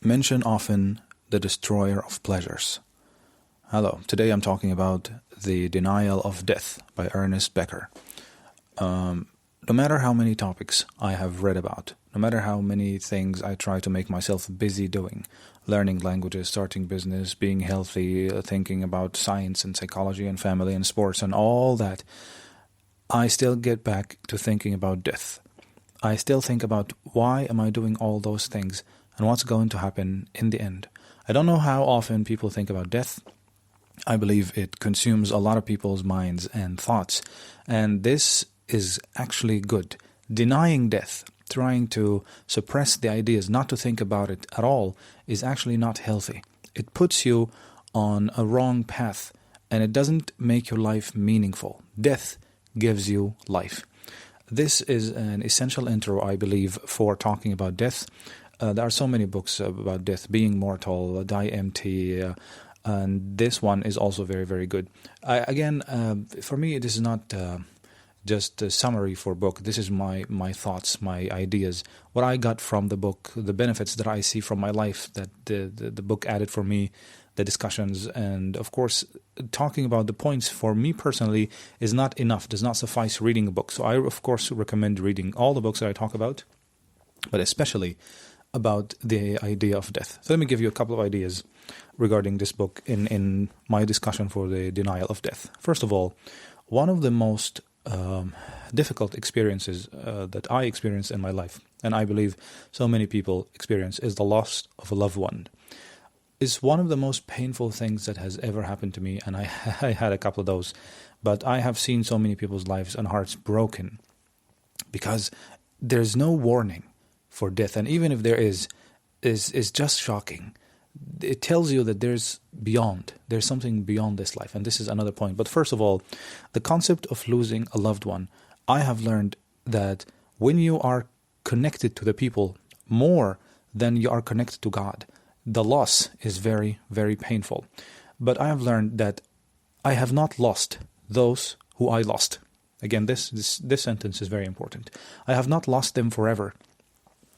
mention often the destroyer of pleasures. Hello, today I'm talking about The Denial of Death by Ernest Becker. No matter how many topics I have read about, no matter how many things I try to make myself busy doing, learning languages, starting business, being healthy, thinking about science and psychology and family and sports and all that, I still get back to thinking about death. I still think about why am I doing all those things and what's going to happen in the end. I don't know how often people think about death. I believe it consumes a lot of people's minds and thoughts, and this is actually good. Denying death, trying to suppress the ideas, not to think about it at all, is actually not healthy. It puts you on a wrong path, and it doesn't make your life meaningful. Death gives you life. This is an essential intro, I believe, for talking about death. There are so many books about death, Being Mortal, Die Empty, and this one is also very, very good. For me, this is not just a summary for a book. This is my thoughts, my ideas, what I got from the book, the benefits that I see from my life that the book added for me, the discussions, and of course, talking about the points for me personally is not enough, does not suffice reading a book. So I, of course, recommend reading all the books that I talk about, but especially about the idea of death. So let me give you a couple of ideas regarding this book in my discussion for the denial of death. First of all, one of the most difficult experiences that I experienced in my life, and I believe so many people experience, is the loss of a loved one. It's one of the most painful things that has ever happened to me, and I had a couple of those, but I have seen so many people's lives and hearts broken because there's no warning for death, and even if there is just shocking. It tells you that there's something beyond this life, and this is another point. But first of all, the concept of losing a loved one, I have learned that when you are connected to the people more than you are connected to God, the loss is very, very painful. But I have learned that I have not lost those who I lost. Again, this sentence is very important. I have not lost them forever.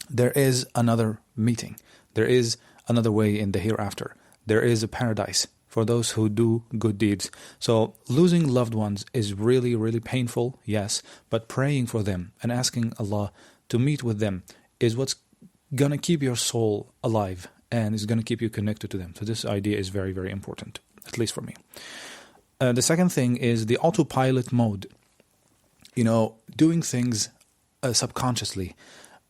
There is another meeting. There is another way in the hereafter. There is a paradise for those who do good deeds. So losing loved ones is really, really painful, yes, but praying for them and asking Allah to meet with them is what's going to keep your soul alive and is going to keep you connected to them. So this idea is very, very important, at least for me. The second thing is the autopilot mode. Doing things subconsciously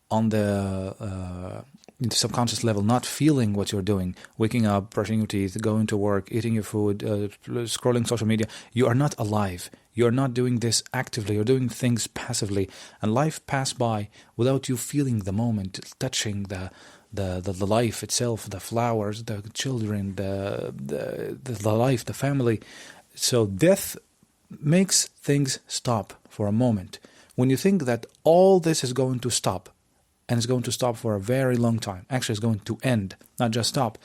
on the subconscious level, not feeling what you're doing, waking up, brushing your teeth, going to work, eating your food, scrolling social media. You are not alive. You're not doing this actively. You're doing things passively, and life passed by without you feeling the moment, touching the life itself, the flowers, the children, the life, the family. So death makes things stop for a moment. When you think that all this is going to stop, and it's going to stop for a very long time. Actually, it's going to end, not just stop.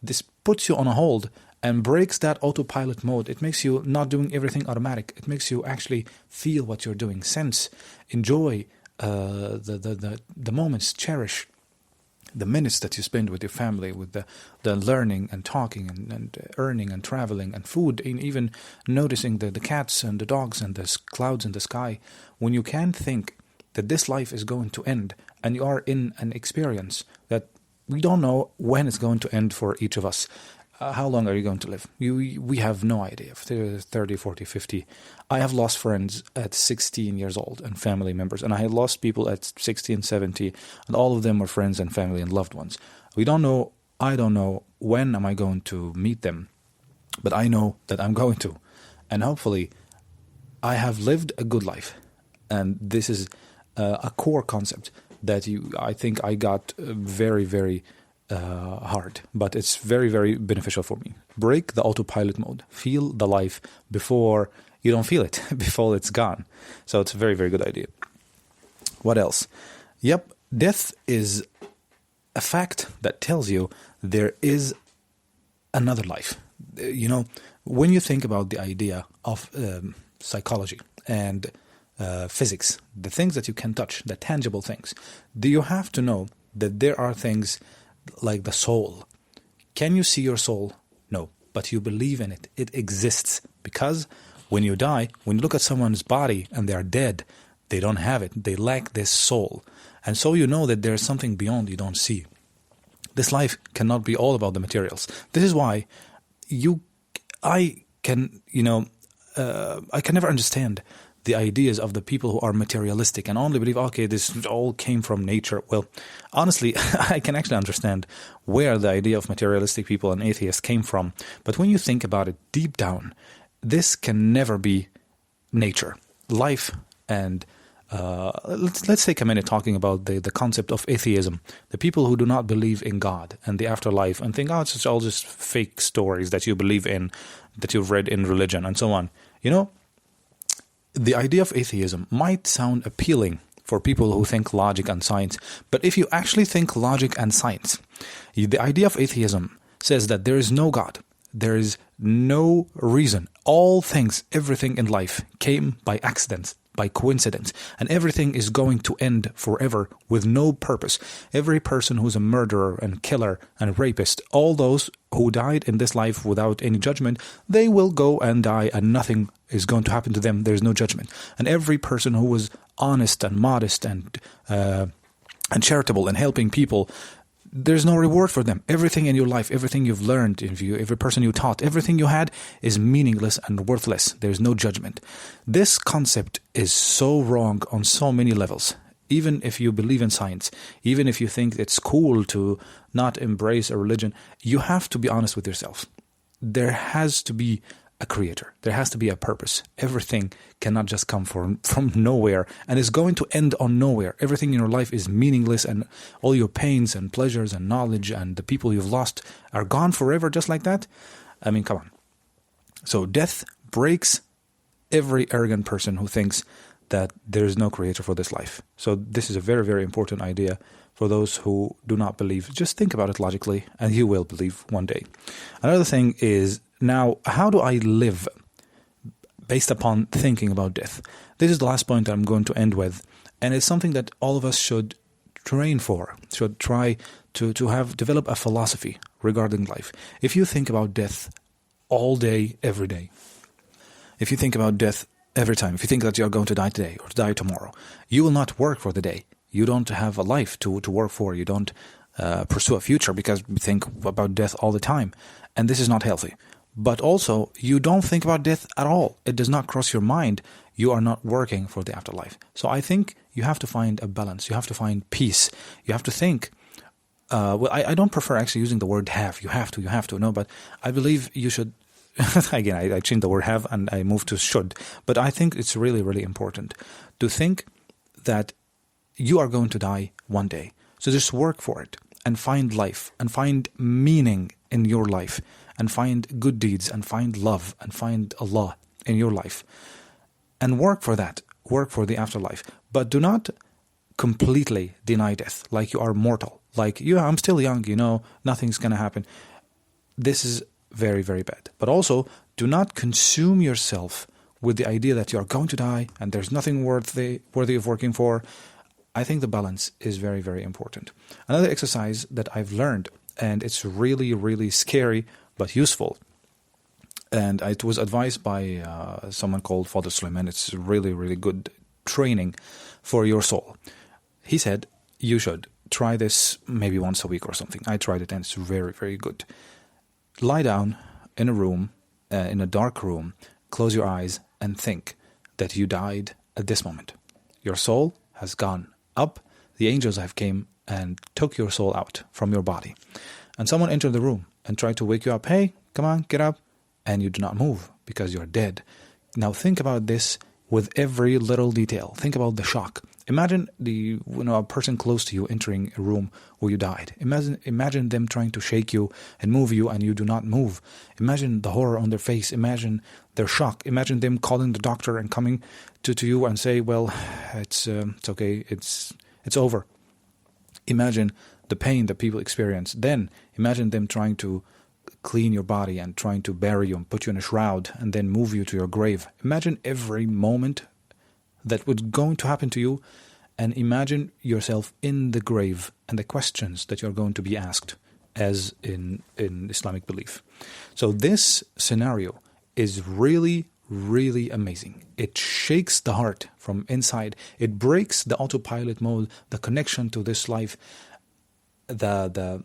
This puts you on a hold and breaks that autopilot mode. It makes you not doing everything automatic. It makes you actually feel what you're doing, sense, enjoy the moments, cherish the minutes that you spend with your family, with the learning and talking and earning and traveling and food, and even noticing the cats and the dogs and the clouds in the sky. When you can think that this life is going to end, and you are in an experience that we don't know when it's going to end for each of us. How long are you going to live? We have no idea. 30, 40, 50. I have lost friends at 16 years old and family members, and I had lost people at 60 and 70, and all of them were friends and family and loved ones. We don't know. I don't know when am I going to meet them, but I know that I'm going to, and hopefully I have lived a good life, and this is a core concept that I think I got very, very hard, but it's very, very beneficial for me. Break the autopilot mode. Feel the life before you don't feel it, before it's gone. So it's a very, very good idea. What else? Yep, death is a fact that tells you there is another life. When you think about the idea of psychology and physics, the things that you can touch, the tangible things, you have to know that there are things like the soul. Can you see your soul? No, but you believe in it. It exists because when you die, when you look at someone's body and they are dead, they don't have it. They lack this soul. And so you know that there's something beyond you don't see. This life cannot be all about the materials. This is why I can never understand the ideas of the people who are materialistic and only believe, okay, this all came from nature. Well, honestly, I can actually understand where the idea of materialistic people and atheists came from. But when you think about it deep down, this can never be nature. Life and let's take a minute talking about the concept of atheism. The people who do not believe in God and the afterlife and think, oh, it's all just fake stories that you believe in, that you've read in religion and so on. You know, the idea of atheism might sound appealing for people who think logic and science, but if you actually think logic and science, the idea of atheism says that there is no God, there is no reason. All things, everything in life came by accidents, by coincidence, and everything is going to end forever with no purpose. Every person who's a murderer and killer and rapist, all those who died in this life without any judgment, they will go and die and nothing is going to happen to them. There's no judgment. And every person who was honest and modest and charitable and helping people, there's no reward for them. Everything in your life, everything you've learned, every person you taught, everything you had is meaningless and worthless. There's no judgment. This concept is so wrong on so many levels. Even if you believe in science, even if you think it's cool to not embrace a religion, you have to be honest with yourself. There has to be a creator. There has to be a purpose. Everything cannot just come from nowhere and is going to end on nowhere. Everything in your life is meaningless and all your pains and pleasures and knowledge and the people you've lost are gone forever just like that. I mean, come on. So death breaks every arrogant person who thinks that there is no creator for this life. So this is a very, very important idea for those who do not believe. Just think about it logically and you will believe one day. Another thing is, now, how do I live based upon thinking about death? This is the last point I'm going to end with, and it's something that all of us should train for, should try to develop a philosophy regarding life. If you think about death all day, every day, if you think about death every time, if you think that you're going to die today or to die tomorrow, you will not work for the day. You don't have a life to work for. You don't pursue a future because you think about death all the time, and this is not healthy. But also, you don't think about death at all. It does not cross your mind. You are not working for the afterlife. So I think you have to find a balance. You have to find peace. You have to think. I don't prefer actually using the word have. You have to. No, but I believe you should. Again, I changed the word have and I moved to should. But I think it's really, really important to think that you are going to die one day. So just work for it and find life and find meaning in your life and find good deeds and find love and find Allah in your life and work for that. Work for the afterlife. But do not completely deny death like you are mortal. Like, I'm still young, nothing's going to happen. This is very, very bad. But also, do not consume yourself with the idea that you are going to die and there's nothing worthy of working for. I think the balance is very, very important. Another exercise that I've learned, and it's really, really scary but useful, and it was advised by someone called Father Suleiman. It's really, really good training for your soul. He said, you should try this maybe once a week or something. I tried it and it's very, very good. Lie down in a room, in a dark room, close your eyes and think that you died at this moment. Your soul has gone up, the angels have came and took your soul out from your body. And someone entered the room and tried to wake you up. Hey, come on, get up. And you do not move because you're dead. Now think about this with every little detail. Think about the shock. Imagine a person close to you entering a room where you died. Imagine them trying to shake you and move you and you do not move. Imagine the horror on their face. Imagine their shock. Imagine them calling the doctor and coming to you and say, well, it's okay, it's over. Imagine the pain that people experience. Then imagine them trying to clean your body and trying to bury you and put you in a shroud and then move you to your grave. Imagine every moment that was going to happen to you and imagine yourself in the grave and the questions that you're going to be asked as in Islamic belief. So this scenario is really, really amazing. It shakes the heart from inside. It breaks the autopilot mode, the connection to this life, the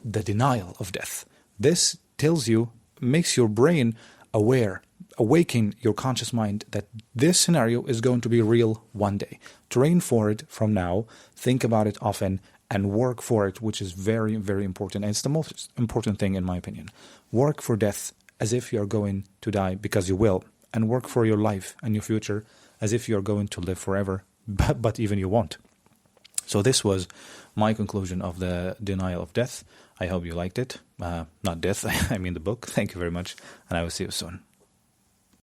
denial of death. This tells you, makes your brain aware, awaken your conscious mind that this scenario is going to be real one day. Train for it from now, think about it often, and work for it, which is very, very important. And it's the most important thing in my opinion. Work for death as if you're going to die, because you will, and work for your life and your future as if you're going to live forever, but even you won't. So this was my conclusion of the denial of death. I hope you liked it. Not death, I mean the book. Thank you very much, and I will see you soon.